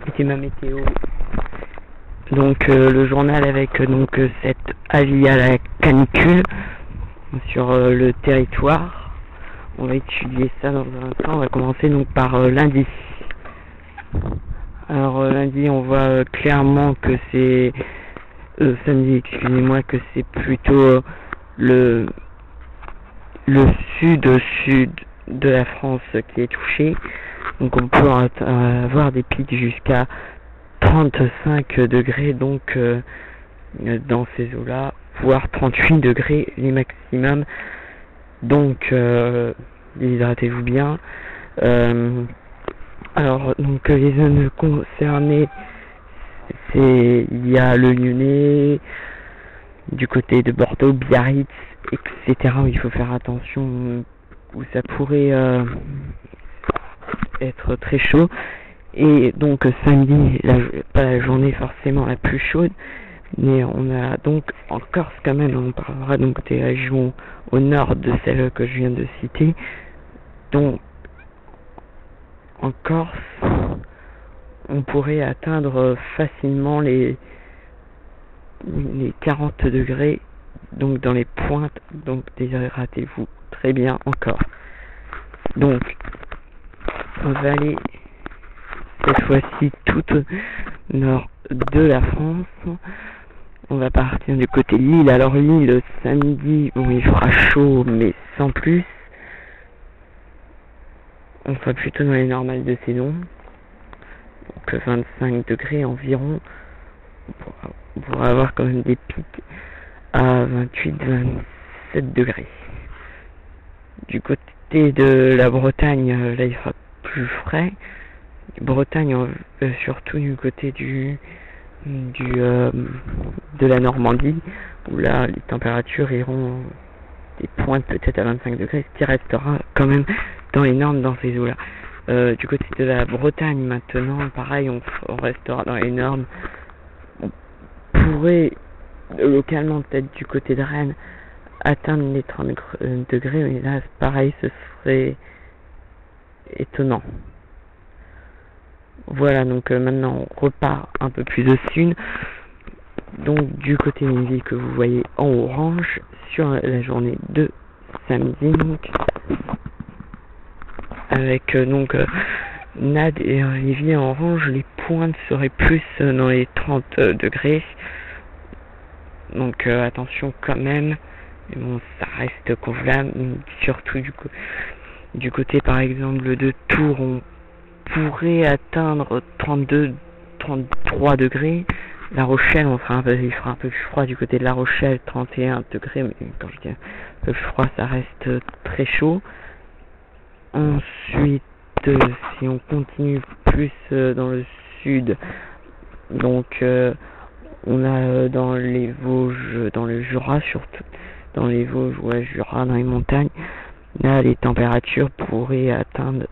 C'était ma météo. Donc le journal avec cet avis à la canicule sur le territoire. On va étudier ça dans un instant. On va commencer donc par lundi. Alors lundi, on voit clairement que c'est samedi, excusez-moi, que c'est plutôt le sud de la France qui est touché. Donc on peut avoir des pics jusqu'à 35 degrés donc dans ces eaux-là, voire 38 degrés les maximums. Donc déshydratez-vous bien. Alors donc les zones concernées, il y a le Lyonnais, du côté de Bordeaux, Biarritz, etc. où il faut faire attention, où ça pourrait être très chaud. Et donc samedi, pas la journée forcément la plus chaude, mais on a donc en Corse quand même, on parlera donc des régions au nord de celles que je viens de citer. Donc en Corse, on pourrait atteindre facilement les 40 degrés, donc dans les pointes, donc déshydratez-vous très bien encore. Donc on va aller cette fois-ci tout au nord de la France. On va partir du côté de Lille. Alors Lille, samedi, bon, il fera chaud, mais sans plus. On sera plutôt dans les normales de saison. Donc 25 degrés environ. On pourra avoir quand même des pics à 28-27 degrés. Du côté de la Bretagne, là il fera plus frais. Bretagne, surtout du côté de la Normandie, où là les températures iront des pointes peut-être à 25 degrés, ce qui restera quand même dans les normes dans ces eaux là. Du côté de la Bretagne maintenant, pareil, on restera dans les normes. On pourrait localement peut-être du côté de Rennes atteindre les 30 degrés, mais là pareil, ce serait étonnant. Voilà, donc maintenant on repart un peu plus au sud. Donc du côté des villes que vous voyez en orange sur la journée de samedi, donc avec Nad et les villes en orange, les pointes seraient plus dans les 30 degrés. Donc attention quand même. Mais bon, ça reste convenable, surtout du côté par exemple de Tours, on pourrait atteindre 32-33 degrés. La Rochelle, il fera un peu plus froid du côté de La Rochelle, 31 degrés, mais quand je dis un peu plus froid, ça reste très chaud. Ensuite, si on continue plus dans le sud, donc on a dans les Vosges, dans le Jura surtout, dans les Vosges, Jura, dans les montagnes, là les températures pourraient atteindre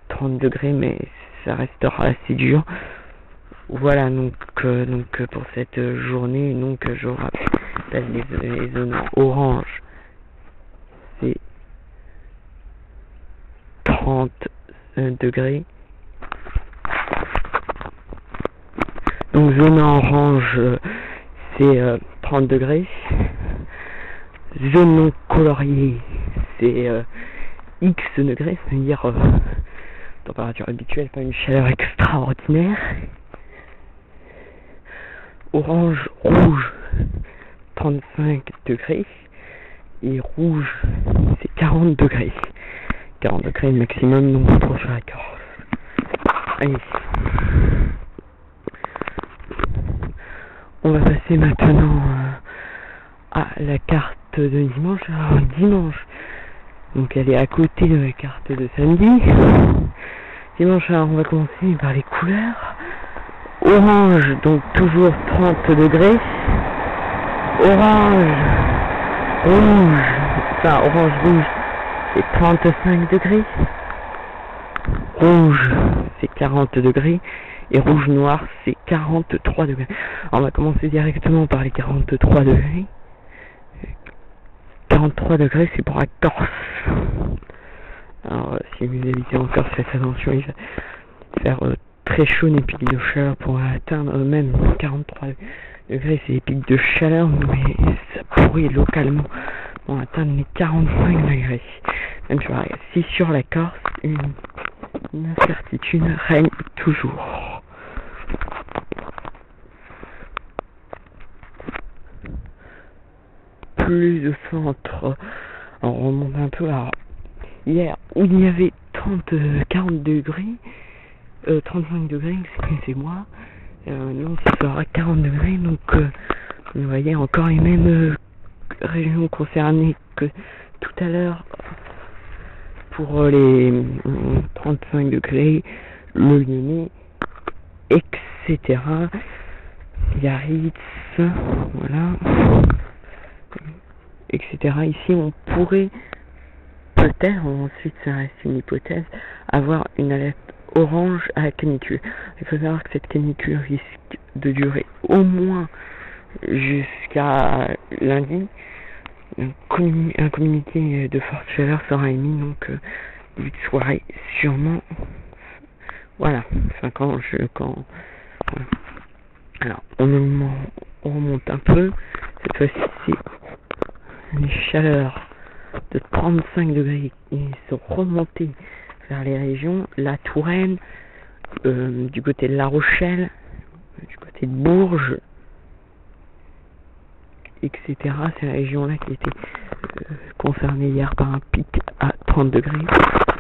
30 degrés, mais ça restera assez dur. Voilà, donc pour cette journée, donc je rappelle les zones orange, c'est 30 degrés. Donc zone orange, c'est 30 degrés. Zone non coloriée, c'est X degrés, c'est-à-dire température habituelle, pas une chaleur extraordinaire. Orange, rouge, 35 degrés. Et rouge, c'est 40 degrés. 40 degrés le maximum, donc trop sur la Corse. Allez. On va passer maintenant à la carte de dimanche. Alors, dimanche, donc elle est à côté de la carte de samedi. Dimanche, alors on va commencer par les couleurs. Orange, donc toujours 30 degrés. Orange, rouge, enfin orange rouge, c'est 35 degrés. Rouge, c'est 40 degrés. Et rouge noir, c'est 43 degrés. Alors on va commencer directement par les 43 degrés. 43 degrés, c'est pour la Corse. Alors si vous habitez en Corse, faites attention, il va faire très chaudes, des pics de chaleur pourraient atteindre même 43 degrés, c'est des pics de chaleur, mais ça pourrait localement atteindre les 45 degrés. Même si sur la Corse, une incertitude règne toujours. Plus de centre, on remonte un peu à hier où il y avait 40 degrés, 35 degrés, excusez-moi. Non, ce sera 40 degrés, donc vous voyez encore les mêmes régions concernées que tout à l'heure pour les 35 degrés, le Lyonnais, etc. Biarritz, voilà, etc. Ici, on pourrait peut-être, ensuite ça reste une hypothèse, avoir une alerte orange à la canicule. Il faut savoir que cette canicule risque de durer au moins jusqu'à lundi. Un communiqué de forte chaleur sera émis, donc début de soirée, sûrement. Voilà, enfin quand. Voilà. Alors, on remonte un peu. Cette fois-ci, c'est les chaleurs de 35 degrés qui sont remontées vers les régions, la Touraine, du côté de La Rochelle, du côté de Bourges, etc. Ces régions-là qui étaient concernées hier par un pic à 30 degrés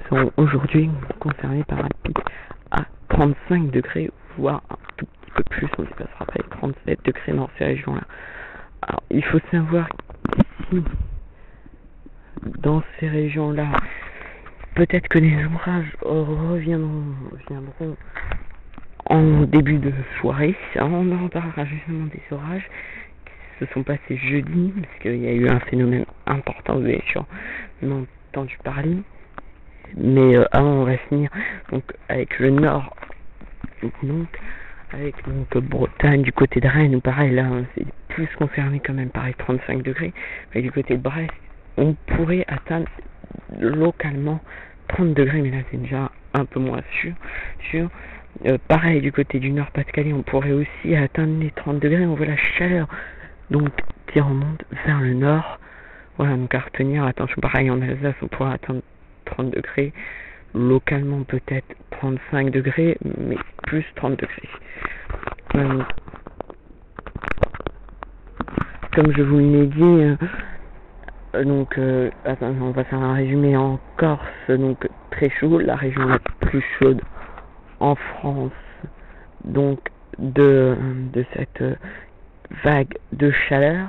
sont aujourd'hui concernées par un pic à 35 degrés, voire un tout petit peu plus, on ne dépassera pas les 37 degrés dans ces régions-là. Alors, il faut savoir qu'ici, dans ces régions-là, peut-être que les orages reviendront en début de soirée. On en parlera justement des orages qui se sont passés jeudi, parce qu'il y a eu un phénomène important, vous avez sûrement entendu parler. Mais avant, on va finir donc avec le nord, donc avec Bretagne, du côté de Rennes, où pareil, là, c'est plus concerné quand même par les 35 degrés. Mais du côté de Brest, on pourrait atteindre localement 30 degrés, mais là c'est déjà un peu moins sûr. Pareil, du côté du Nord-Pas-de-Calais, on pourrait aussi atteindre les 30 degrés. On voit la chaleur donc qui remonte vers le nord. Voilà, donc à retenir, attention, pareil en Alsace, on pourrait atteindre 30 degrés. Localement peut-être 35 degrés, mais plus 30 degrés. Comme je vous l'ai dit, on va faire un résumé en Corse, donc très chaud, la région la plus chaude en France, donc de cette vague de chaleur,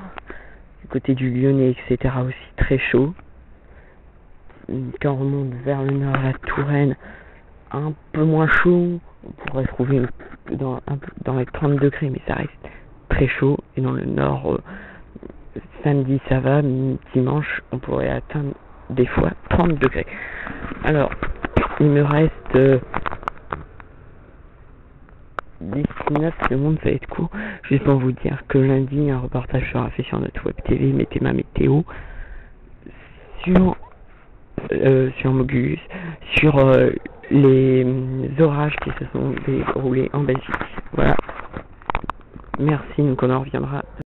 du côté du Lyonnais, etc. aussi très chaud. Quand on remonte vers le nord, la Touraine, un peu moins chaud, on pourrait trouver dans les 30 degrés, mais ça reste très chaud, et dans le nord, samedi ça va, dimanche on pourrait atteindre des fois 30 degrés. Alors, il me reste 19 secondes, ça va être court. Juste pour vous dire que lundi, un reportage sera fait sur notre web TV, mettez ma météo, sur Mogus, sur les orages qui se sont déroulés en Belgique. Voilà. Merci, donc on en reviendra.